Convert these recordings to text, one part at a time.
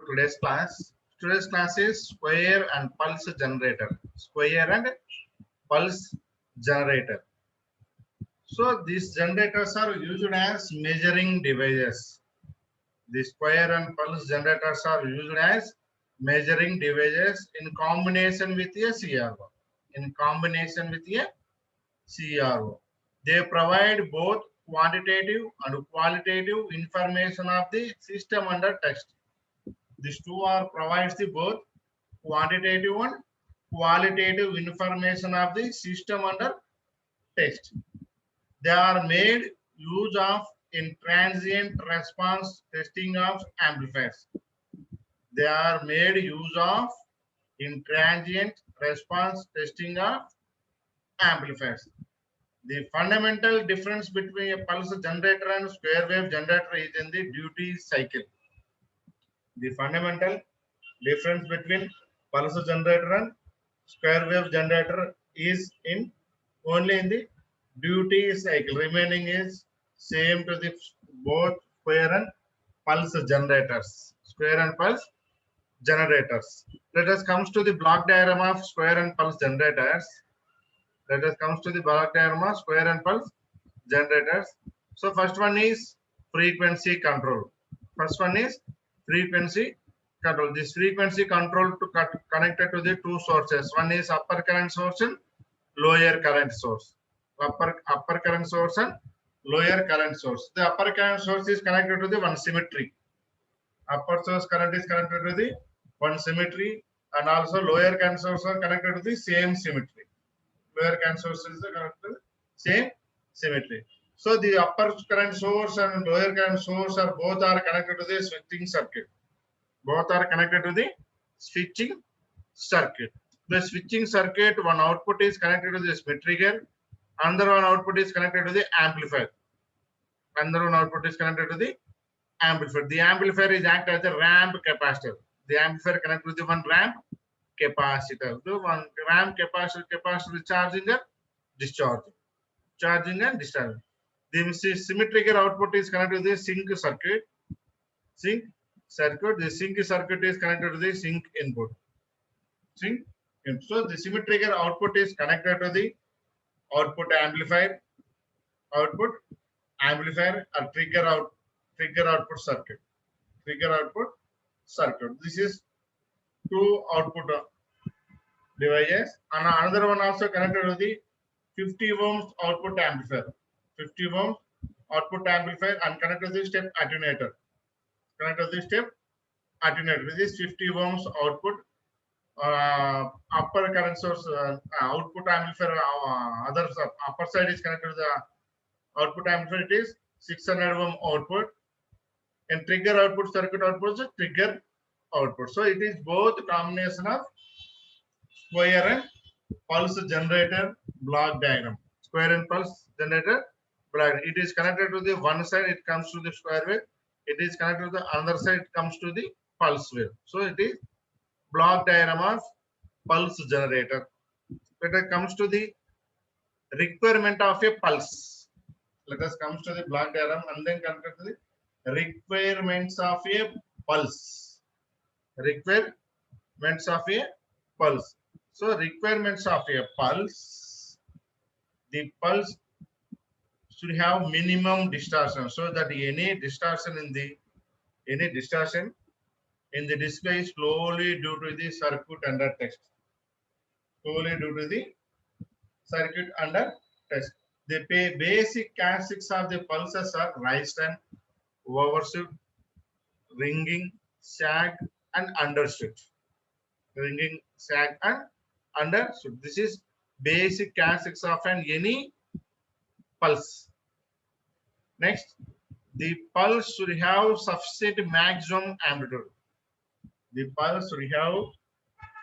today's class. Today's class is square and pulse generator. Square and pulse generator. So these generators are used as measuring devices. The square and pulse generators are used as measuring devices in combination with a CRO. In combination with a CRO. They provide both quantitative and qualitative information of the system under test. These two are provides the both quantitative and qualitative information of the system under test. They are made use of in transient response testing of amplifiers. They are made use of in transient response testing of amplifiers. The fundamental difference between a pulse generator and square wave generator is in the duty cycle. The fundamental difference between pulse generator and square wave generator is in only in the duty cycle. Remaining is same to the both square and pulse generators. Square and pulse generators. Let us comes to the block diagram of square and pulse generators. Let us comes to the block diagram of square and pulse generators. So first one is frequency control. First one is frequency control. This frequency control to connected to the two sources. One is upper current source and lower current source. Upper current source and lower current source. The upper current source is connected to the one symmetry. Upper source current is connected to the one symmetry, and also lower current source are connected to the same symmetry. Lower current source is connected to the same symmetry. So the upper current source and lower current source are both are connected to the switching circuit. Both are connected to the switching circuit. The switching circuit, one output is connected to the Schmitt trigger, another one output is connected to the amplifier. Another one output is connected to the amplifier. The amplifier is act as a ramp capacitor. The amplifier connected to the one ramp capacitor. The one ramp capacitor is charging and discharging. Charging and discharging. The Schmitt trigger output is connected to the sync circuit. Sync circuit. The sync circuit is connected to the sync input. Sync input. So the Schmitt trigger output is connected to the output amplifier. Output amplifier or trigger output circuit. Trigger output circuit. This is two output devices, and another one also connected to the 50 ohms output amplifier. 50 ohms output amplifier and connected to the step attenuator. Connected to the step attenuator. This is 50 ohms output upper current source output amplifier. Other upper side is connected to the output amplifier. It is 600 ohm output. And trigger output circuit output is trigger output. So it is both combination of square and pulse generator block diagram. Square and pulse generator block. It is connected to the one side, it comes to the square wave. It is connected to the other side, it comes to the pulse wave. So it is block diagram of pulse generator. Let us comes to the requirement of a pulse. Let us comes to the block diagram and then connected to the requirements of a pulse. Requirements of a pulse. So requirements of a pulse. The pulse should have minimum distortion, so that any distortion in the display is slowly due to the circuit under test. Slowly due to the circuit under test. The basic characteristics of the pulses are rise and overshoot, ringing, sag, and undershoot. Ringing, sag, and undershoot. This is basic characteristics of any pulse. Next, the pulse should have sufficient maximum amplitude. The pulse should have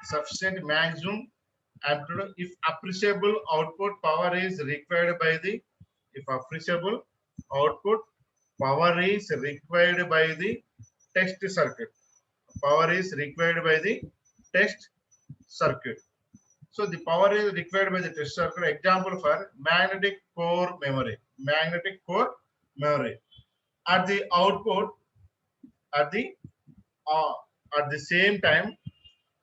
sufficient maximum amplitude if appreciable output power is required by the test circuit. Power is required by the test circuit. So the power is required by the test circuit. Example for magnetic core memory. Magnetic core memory. At the output, At the same time,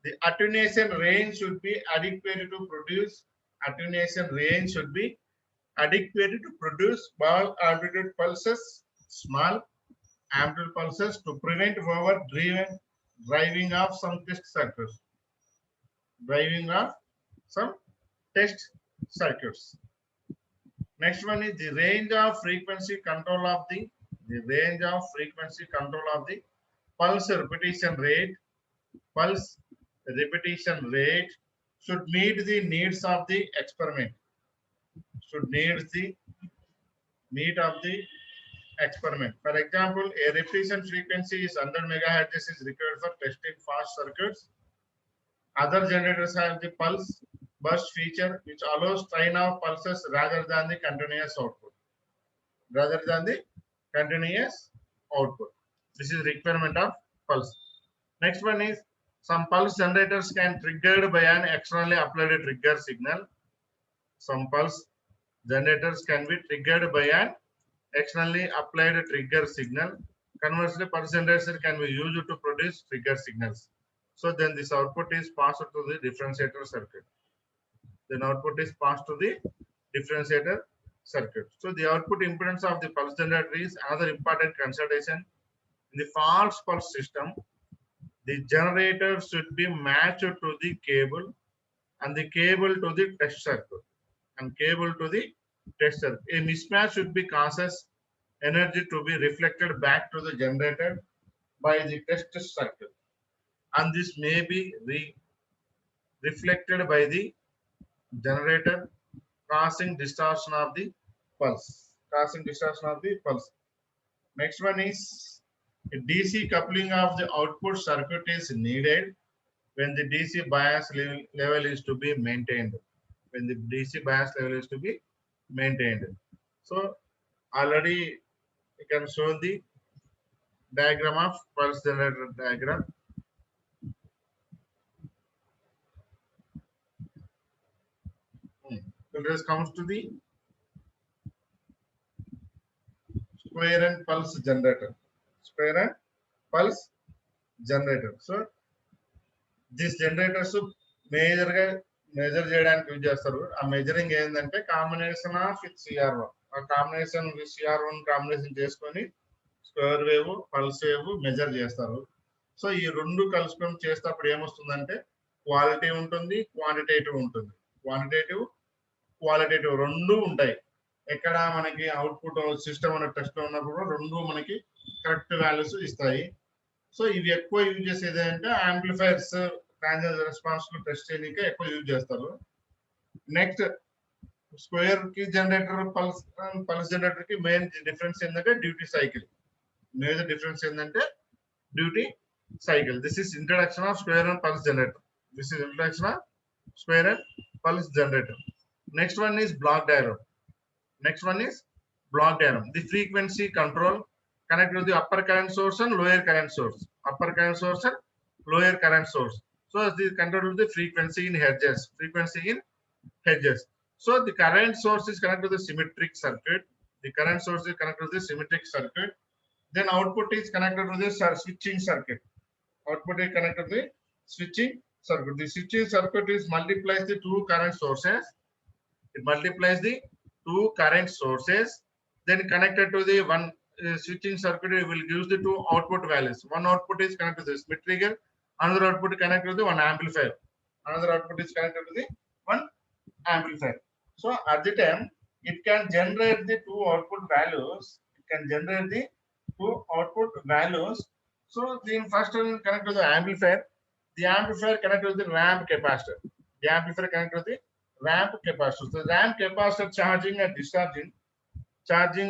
the attenuation range should be adequate to produce small amplitude pulses to prevent over driving of some test circuits. Next one is the range of frequency control of the pulse repetition rate. Pulse repetition rate should meet the needs of the experiment. For example, a repetition frequency is 100 megahertz is required for testing fast circuits. Other generators have the pulse burst feature, which allows train of pulses rather than the continuous output. This is requirement of pulse. Next one is some pulse generators can triggered by an externally applied trigger signal. Some pulse generators can be triggered by an externally applied trigger signal. Conversely, pulse generator can be used to produce trigger signals. So then this output is passed to the differentiator circuit. So the output impedance of the pulse generator is another important consideration. In the false pulse system, the generator should be matched to the cable and the cable to the test circuit. A mismatch should be causes energy to be reflected back to the generator by the test circuit, and this may be reflected by the generator, causing distortion of the pulse. Next one is a DC coupling of the output circuit is needed when the DC bias level is to be maintained. So already you can show the diagram of pulse generator diagram. So this comes to the square and pulse generator. So these generators measure చేయడానికి use చేస్తారు. ఆ measuring ఏంటంటే combination of CR1. ఆ combination CR1 combination చేసుకొని square wave, pulse wave measure చేస్తారు. So ఈ రెండు కలుసుకొని చేసేటప్పుడు ఏమొస్తుందంటే క్వాలిటీ ఉంటుంది, క్వాంటిటేటివ్ ఉంటుంది. క్వాలిటేటివ్ రెండు ఉంటాయి. ఎక్కడ మనకి అవుట్పుట్ సిస్టమ్ అనే టెస్ట్ లో ఉన్నప్పుడు రెండు మనకి కరెక్ట్ వాల్యూస్ ఇస్తాయి. సో ఇవి ఎక్కువ యూజ్ చేసేది అంటే యాంప్లిఫైర్స్ ట్రాన్సియెంట్ రెస్పాన్స్ టెస్ట్ చేయడానికి ఎక్కువ యూజ్ చేస్తారు. నెక్స్ట్ స్క్వేర్ కి జనరేటర్ పల్స్ జనరేటర్ కి మెయిన్ డిఫరెన్స్ ఏంటంటే డ్యూటీ సైకిల్. మేజర్ డిఫరెన్స్ ఏంటంటే duty cycle. This is introduction of square and pulse generator. Next one is block diagram. The frequency control connected to the upper current source and lower current source. So this control to the frequency in hertz. So the current source is connected to the symmetric circuit. Then output is connected to the switching circuit. The switching circuit is multiplies the two current sources. Then connected to the one switching circuit, we will use the two output values. One output is connected to the Smith trigger, another output is connected to the one amplifier. So at the time, it can generate the two output values. So the first one connected to the amplifier. The amplifier connected to the ramp capacitor. So the ramp capacitor charging and discharging. At the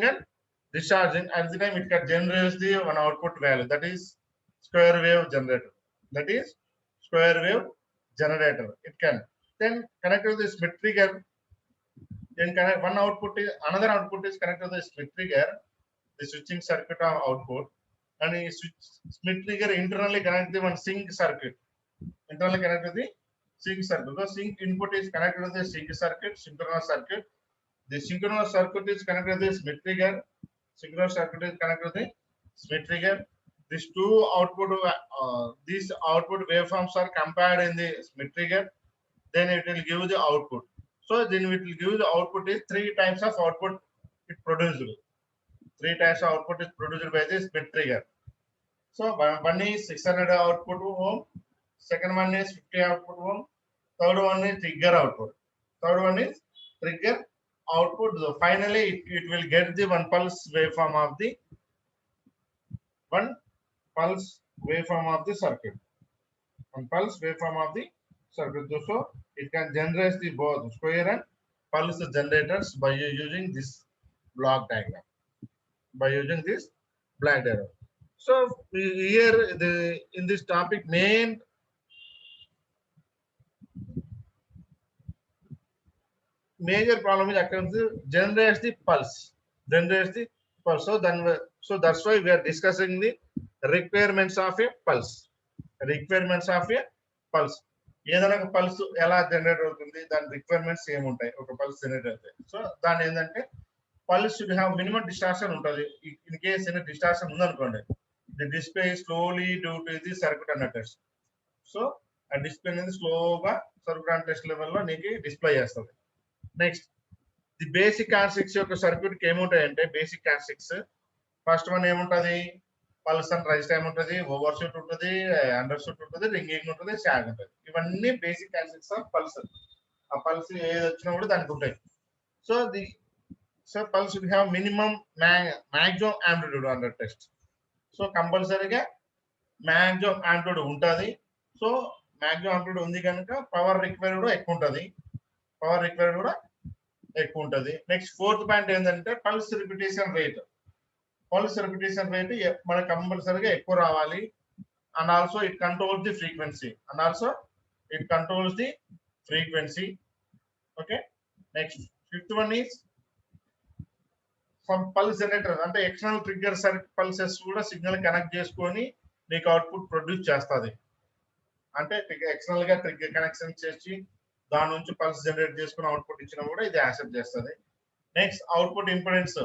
time it can generate the one output value, that is square wave generator. It can then connect to the Smith trigger. Then connect another output is connected to the Smith trigger, the switching circuit of output, and the Smith trigger internally connect the one sync circuit. The sync input is connected to the synchronous circuit. The synchronous circuit is connected to the Smith trigger. The these these output waveforms are compared in the Smith trigger, then it will give the output. So then it will give the output is 3 types of output it produced. 3 types of output is produced by this Smith trigger. So one is 600 output ohm, second one is 50 output ohm, third one is trigger output. Third one is trigger output. So finally, it will get the one pulse waveform of the circuit. One pulse waveform of the circuit. So it can generate the both square and pulse generators by using this block diagram. So here in this topic major problem is generates the pulse. So that's why we are discussing the requirements of a pulse. ఏదైనా pulse ఎలా generate అవుతుంది, దాని requirements ఏముంటాయి ఒక pulse generate అయితే. So దాని ఏంటంటే pulse should have minimum distortion ఉంటుంది. ఇన్ కేస్ ఏదైనా డిస్టార్షన్ ఉందనుకోండి, the display slowly due to the circuit అన్న టెస్ట్. సో ఆ డిస్ప్లే అనేది స్లోగా సర్క్యూట్ అన్న టెస్ట్ లెవెల్లో నీకు డిస్ప్లే చేస్తుంది. నెక్స్ట్ ది బేసిక్ క్యారెక్టరిస్టిక్స్ యొక్క సర్క్యూట్ కి ఏముంటాయంటే, బేసిక్ క్యారెక్టరిస్టిక్స్ ఫస్ట్ వన్ ఏముంటది, పల్స్ అండ్ రైస్ టైం ఉంటుంది, ఓవర్ షూట్ ఉంటుంది, అండర్ షూట్ ఉంటుంది, రింగింగ్ ఉంటుంది, షాగ్ ఉంటుంది. ఇవన్నీ బేసిక్ క్యారెక్టరిస్టిక్స్ ఆఫ్ పల్స్. ఆ పల్స్ ఏది వచ్చినా కూడా దానికి ఉంటాయి. So pulse should have minimum maximum amplitude under test. So కంపల్సరీగా మాక్సిమం ఆంప్లిట్యూడ్ ఉంటుంది. సో మాక్సిమం ఆంప్లిట్యూడ్ ఉంది కనుక పవర్ రిక్వైర్డ్ కూడా ఎక్కువ ఉంటుంది. నెక్స్ట్ ఫోర్త్ పాయింట్ ఏంటంటే పల్స్ రిపిటేషన్ రేట్. మనకు కంపల్సరీగా ఎక్కువ రావాలి. And also it controls the frequency. Okay. Next fifth one is some pulse generator, అంటే ఎక్స్టర్నల్ ట్రిగ్గర్ పల్సెస్ కూడా సిగ్నల్ కనెక్ట్ చేసుకొని నీకు అవుట్పుట్ ప్రొడ్యూస్ చేస్తుంది. అంటే ఎక్స్టర్నల్ గా ట్రిగ్గర్ కనెక్షన్ చేసి దాని నుంచి పల్స్ జనరేట్ చేసుకుని అవుట్పుట్ ఇచ్చినా కూడా ఇది యాక్సెప్ట్ చేస్తుంది. Next output impedance.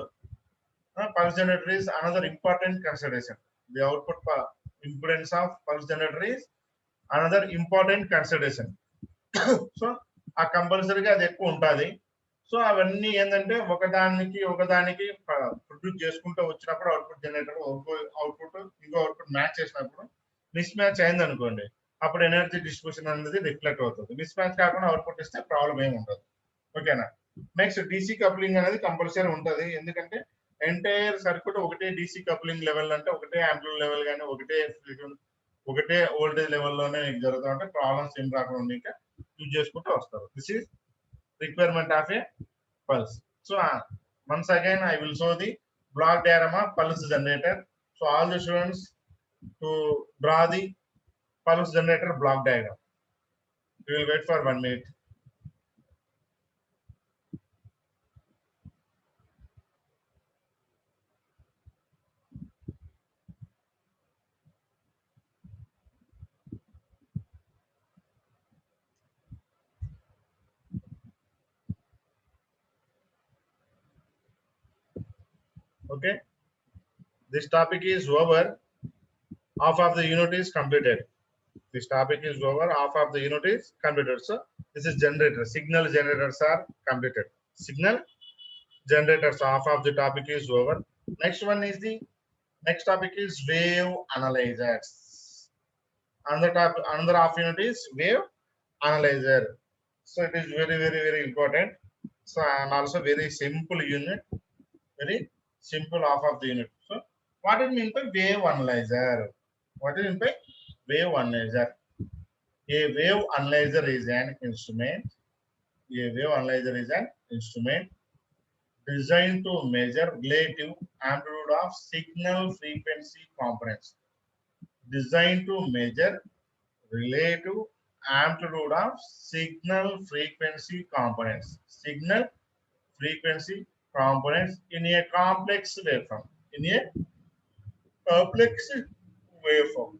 Pulse generator is another important consideration. The output impedance of pulse generator is another important consideration. So ఆ కంపల్సరీగా అది ఎక్కువ ఉంటుంది. సో అవన్నీ ఏంటంటే ఒకదానికి ప్రొడ్యూస్ చేసుకుంటూ వచ్చినప్పుడు అవుట్పుట్ జనరేటర్ ఇంకో అవుట్పుట్ మ్యాచ్ చేసినప్పుడు మిస్ మ్యాచ్ అయింది అనుకోండి, అప్పుడు ఎనర్జీ డిస్ట్రిబ్యూషన్ అనేది రిఫ్లెక్ట్ అవుతుంది. మిస్ మ్యాచ్ కాకుండా అవుట్పుట్ ఇస్తే ప్రాబ్లం ఏమి ఉండదు. ఓకేనా. నెక్స్ట్ డీసీ కప్లింగ్ అనేది కంపల్సరీ ఉంటుంది. ఎందుకంటే ఎంటైర్ సర్క్యూట్ ఒకటే డీసీ కప్లింగ్ లెవెల్, అంటే ఒకటే యాంప్లిట్యూడ్ లెవెల్ కానీ ఒకటే వోల్టేజ్ లెవెల్లోనే జరుగుతూ ఉంటే ప్రాబ్లమ్స్ ఏం రాకుండా ఇంకా యూజ్ చేసుకుంటూ వస్తారు. This is requirement of A pulse. So once again I will show the block diagram of pulse generator. So all the students to draw the pulse generator block diagram. We will wait for 1 minute. Okay, this topic is over. Half of the unit is completed. This topic is over. Half of the unit is completed. So this is generator. Signal generators are completed. Signal generators. Half of the topic is over. Next topic is wave analyzers. Another half unit is wave analyzer. So it is very important. So and also very simple unit. Very simple half of the unit. So what it means by wave analyzer? What is mean by wave analyzer? A wave analyzer is an instrument. Designed to measure relative amplitude of signal frequency components. Designed to measure relative amplitude of signal frequency components. Signal frequency components in a complex waveform.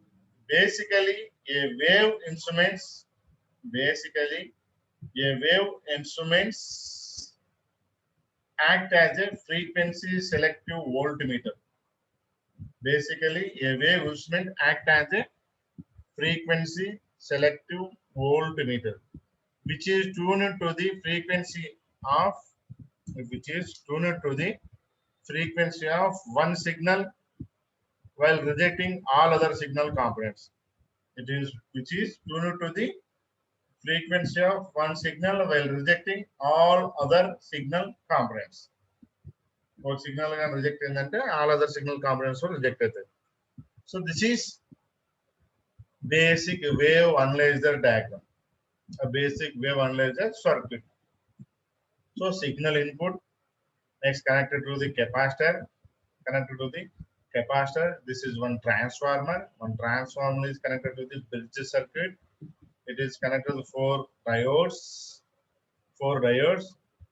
Basically, a wave instruments act as a frequency selective voltmeter. Basically, a wave instrument act as a frequency selective voltmeter, which is tuned to the frequency of one signal while rejecting all other signal components. It is which is tuned to the frequency of one signal while rejecting all other signal components. Or signal and reject all other signal components are rejected. So this is basic wave analyzer diagram. A basic wave analyzer circuit. So signal input next connected to the capacitor. Connected to the capacitor. This is one transformer. One transformer is connected to the bridge circuit. It is connected to four diodes.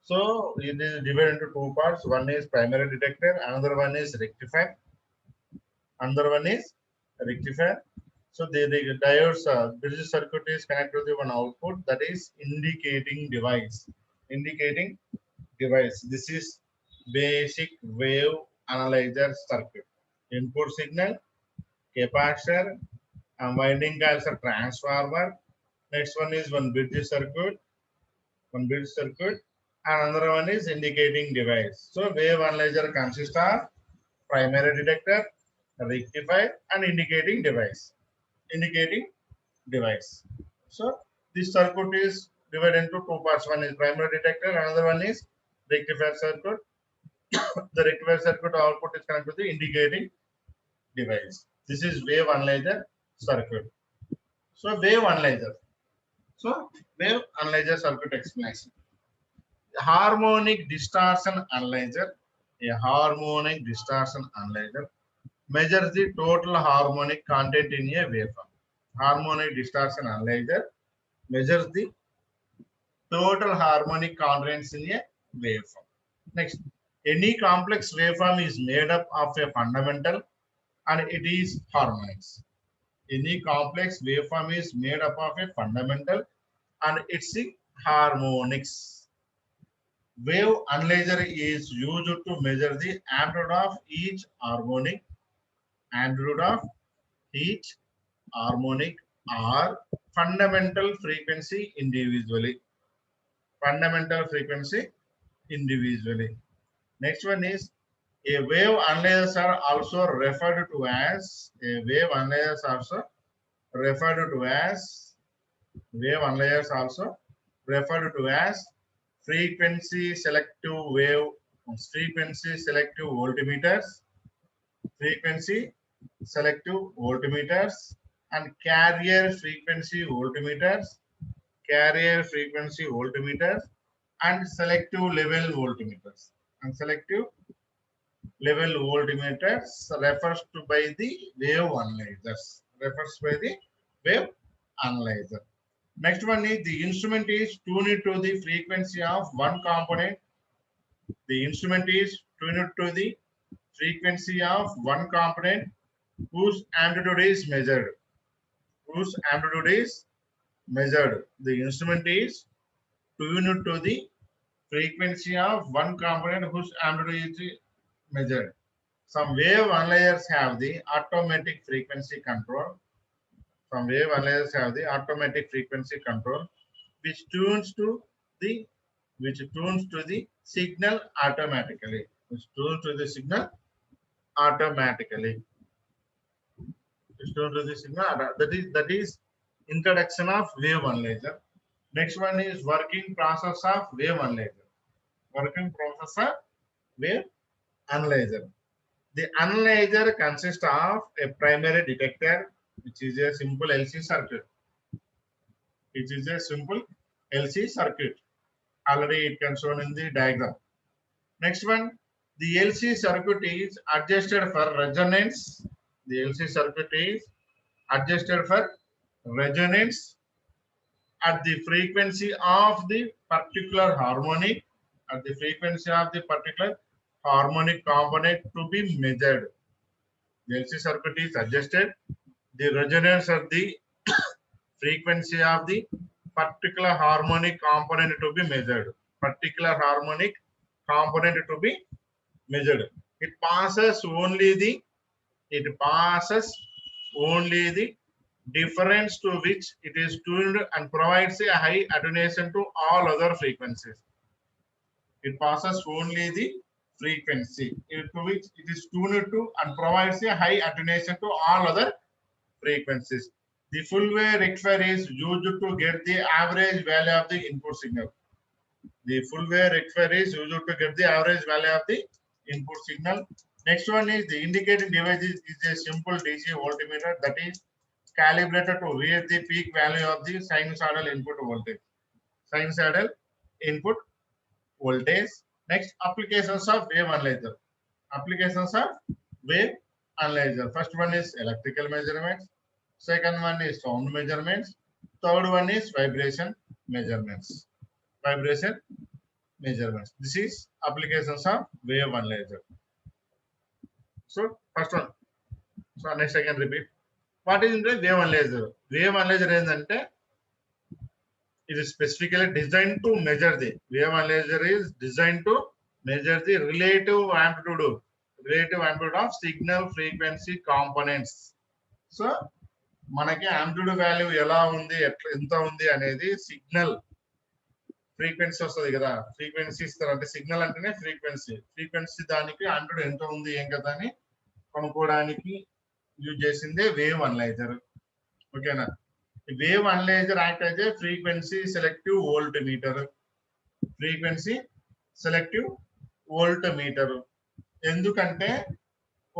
So it is divided into two parts. One is primary detector. Another one is rectifier. So the diodes bridge circuit is connected to one output, that is indicating device. This is basic wave analyzer circuit. Input signal, capacitor, and winding coils are transformer. Next one is one bridge circuit, and another one is indicating device. So wave analyzer consists of primary detector, rectifier, and indicating device. So this circuit is divided into two parts. One is primary detector, another one is rectifier circuit. The rectifier circuit output is connected to the indicating device. This is wave analyzer circuit. So wave analyzer circuit explanation. Harmonic distortion analyzer. A harmonic distortion analyzer measures the total harmonic content in a waveform. Harmonic distortion analyzer measures the total harmonic contents in a waveform. Next, any complex waveform is made up of a fundamental and it is harmonics. Any complex waveform is made up of a fundamental and it's the harmonics. Wave analyzer is used to measure the amplitude of each harmonic or fundamental frequency individually. Next one is a wave analyzers are also referred to as frequency selective voltmeters and carrier frequency voltmeters and selective level voltmeters. Refers to by the wave analyzer. Next one is the instrument is tuned to the frequency of one component. The instrument is tuned to the frequency of one component whose amplitude is measured. The instrument is tuned to the frequency of one component whose amplitude is measured. Some wave analyzers have the automatic frequency control. Which tunes to the signal automatically. That is introduction of wave analyzer. Next one is working process of wave analyzer. The analyzer consists of a primary detector, which is a simple LC circuit. Already it can shown in the diagram. Next one, the LC circuit is adjusted for resonance. At the frequency of the particular harmonic component to be measured. The LC circuit is adjusted. The resonance at the frequency of the particular harmonic component to be measured. It passes only the it passes only the difference to which it is tuned and provides a high attenuation to all other frequencies. It passes only the frequency to which it is tuned to and provides a high attenuation to all other frequencies. The full wave rectifier is used to get the average value of the input signal. The full wave rectifier is used to get the average value of the input signal. Next one is the indicating device is a simple DC voltmeter that is calibrated to read the peak value of the sinusoidal input voltage. Sinusoidal input voltage. Next, applications of wave analyzer. Applications of wave analyzer. First one is electrical measurements. Second one is sound measurements. Third one is vibration measurements. Vibration measurements. This is applications of wave analyzer. So first one. So next I can repeat. What is the wave analyzer? Wave analyzer is it is specifically designed to measure the wave analyzer is designed to measure the relative amplitude of signal frequency components. So మనకి amplitude value ఎలా ఉంది ఎంత ఉంది అనేది signal frequency వస్తుంది కదా, frequency ఇస్తారు అంటే సిగ్నల్ అంటేనే ఫ్రీక్వెన్సీ దానికి ఆంప్లిట్యూడ్ ఎంత ఉంది ఏం కదా అని కనుక్కోవడానికి యూజ్ చేసిందే వేవ్ అనలైజర్. ఓకేనా? వేవ్ అనలైజర్ యాక్ట్ అయితే frequency selective volt meter. Frequency selective volt meter ఎందుకంటే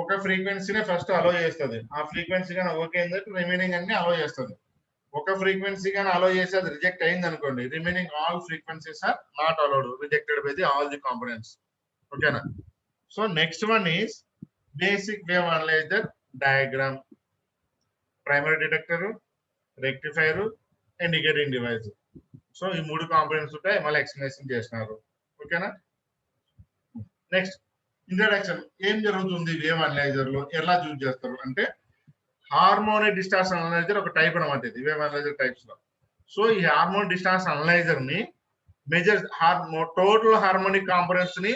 ఒక ఫ్రీక్వెన్సీనే ఫస్ట్ అలో చేస్తుంది. ఆ ఫ్రీక్వెన్సీ కానీ ఓకే అయిందంటే రిమైనింగ్ అన్ని అలో చేస్తుంది. ఒక ఫ్రీక్వెన్సీ కానీ అలో చేసి అది రిజెక్ట్ అయింది అనుకోండి, remaining all frequencies are not allowed, rejected by the all the components. ఓకేనా? So next one is basic wave analyser diagram. Primary detector, rectifier, indicating device. So ఈ మూడు కాంపోనెంట్స్ ఉంటాయి, మళ్ళీ ఎక్స్ప్లెనేషన్ చేస్తున్నారు. ఓకేనా? Next introduction. ఏం జరుగుతుంది వేవ్ అనలైజర్ లో, ఎలా యూజ్ చేస్తారు అంటే హార్మోనిక్ డిస్టార్షన్ అనలైజర్ ఒక టైప్ అనమాట ఇది వేవ్ అనలైజర్ టైప్స్ లో. సో ఈ హార్మోనిక్ డిస్టార్షన్ అనలైజర్ ని మెజర్ టోటల్ హార్మోనిక్ కాంపోనెంట్స్ ని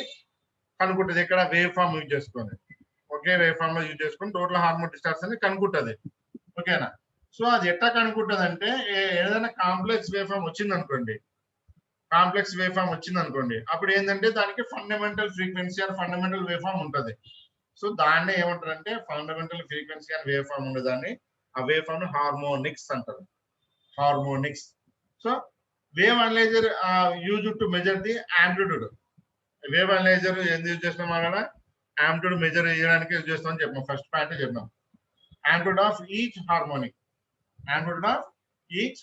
కనుక్కుంటుంది. ఇక్కడ వేవ్ ఫామ్ యూజ్ చేసుకొని, ఒకే వేవ్ ఫామ్ లో యూజ్ చేసుకొని టోటల్ హార్మోనిక్ డిస్టార్షన్ ని కనుక్కుంటది. ఓకేనా? సో అది ఎట్లా కనుక్కుంటది అంటే ఏదైనా కాంప్లెక్స్ వేవ్ ఫామ్ వచ్చింది అనుకోండి, అప్పుడు ఏంటంటే దానికి ఫండమెంటల్ ఫ్రీక్వెన్సీ అని ఫండమెంటల్ వేవ్ ఫామ్ ఉంటుంది. సో దాన్ని ఏమంటారంటే ఫండమెంటల్ ఫ్రీక్వెన్సీ అని వేవ్ ఫామ్ ఉండదాన్ని ఆ వేవ్ ఫామ్ హార్మోనిక్స్ అంటారు. Harmonics. So wave analyser use to measure the amplitude. Wave analyser ఎందుకు యూజ్ చేస్తున్నాం అక్కడ ఆంప్లిట్యూడ్ మెజర్ చేయడానికి యూజ్ చేస్తామని చెప్పాం. ఫస్ట్ పాయింట్ చెప్పాం amplitude of each harmonic. Amplitude of each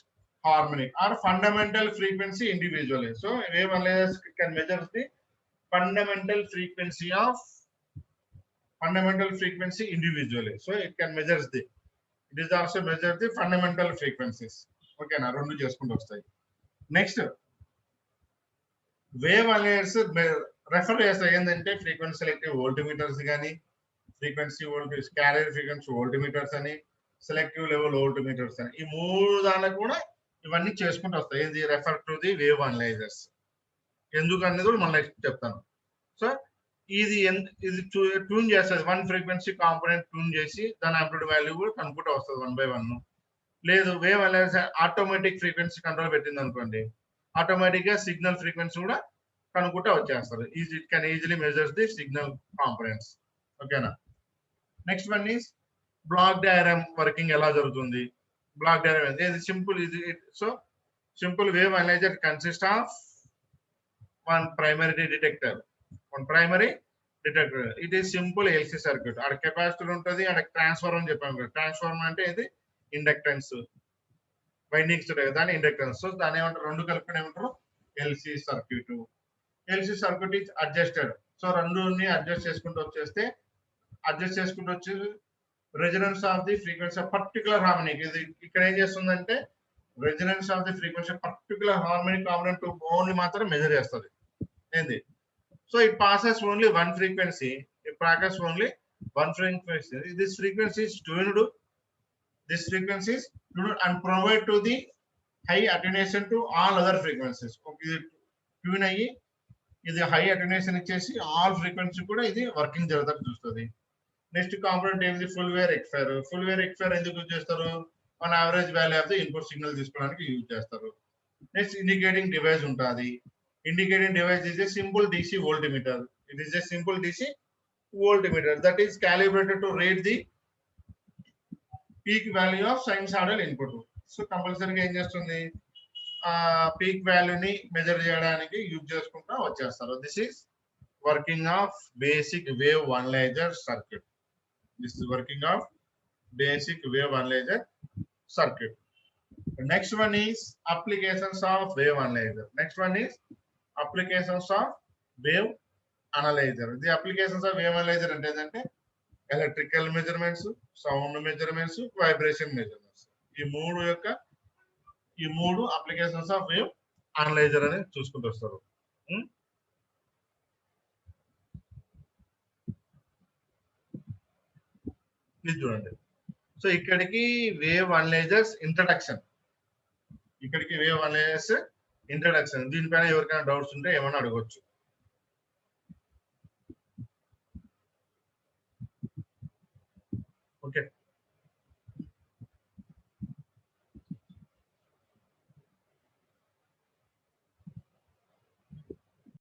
harmonic or fundamental frequency individually. So wave analyzer can measure the fundamental frequency individually. So it can measure it is also measure the fundamental frequencies. Okay na rendu cheskuntu vastayi. Next wave analyzer refer chestayi endante frequency selective voltmeters gaani frequency voltage carrier frequency voltmeters ani selective level voltmeters అని ఈ మూడు దానికి కూడా ఇవన్నీ చేసుకుంటూ వస్తాయి. ఇది refer to the wave analysers. ఎందుకు అనేది కూడా మళ్ళీ చెప్తాను. సో ఇది ట్యూన్ చేస్తుంది, వన్ ఫ్రీక్వెన్సీ కాంపోనెంట్ ట్యూన్ చేసి దాని ఆంప్లిట్యూడ్ వాల్యూ కూడా కనుక్కుంటూ వస్తుంది 1 by 1. లేదు wave analyser automatic frequency control పెట్టింది అనుకోండి, ఆటోమేటిక్ గా సిగ్నల్ ఫ్రీక్వెన్సీ కూడా కనుక్కుంటూ వచ్చేస్తారు. It can easily measures the signal components. ఓకేనా? Next one is block diagram working ఎలా జరుగుతుంది. బ్లాక్ డయాగ్రామ్ ఇది simple. So simple wave analyser consist of one primary detector. It is simple LC circuit. అక్కడ capacitor ఉంటుంది, అక్కడ transformer అని చెప్పాము. Transformer అంటే ఇది ఇండక్టెన్స్, వైండింగ్స్ ఉంటాయి దాని ఇండక్టెన్స్. సో దాని ఏమంటారు, రెండు కలుపుకొని ఏమంటారు LC circuit. LC circuit is adjusted. So రెండుని అడ్జస్ట్ చేసుకుంటూ వచ్చి resonance of the frequency of particular harmonic. ఇది ఇక్కడ ఏం చేస్తుందంటే resonance of the frequency of particular harmonic component only మాత్రం మెజర్ చేస్తుంది. ఏంది? So it passes only one frequency. This frequency is tuned and provide to the high attenuation to all other frequencies. Okay, tune అయ్యి ఇది high attenuation ఇచ్చేసి all frequency కూడా ఇది working జరుగుతుంది చూస్తుంది. నెక్స్ట్ కాంపోనెంట్ ఏంది full wave rectifier. Full wave rectifier ఎందుకు use చేస్తారు? మన average value of the input signal తీసుకోవడానికి యూజ్ చేస్తారు. నెక్స్ట్ ఇండికేటింగ్ డివైస్ ఉంటుంది. Indicating device is a simple DC voltmeter. It is a simple DC voltmeter that is calibrated to rate the peak value of sinusoidal input. So కంపల్సరీగా ఏం చేస్తుంది? Peak వాల్యూని measure చేయడానికి use చేసుకుంటా వచ్చేస్తారు. This is working of basic wave analyser circuit. This is working of basic wave analyzer circuit. The next one is applications of wave analyzer. Next one is applications of wave analyzer. The applications of wave analyzer అంటే electrical measurements, sound measurements, vibration measurements. ఈ మూడు applications of wave analyzer అని చూసుకుంటూ వస్తారు. Please చూడండి. So ఇక్కడికి wave analysers introduction. దీనిపైన ఎవరికైనా డౌట్స్ ఉంటే ఏమైనా అడగవచ్చు. ఓకే.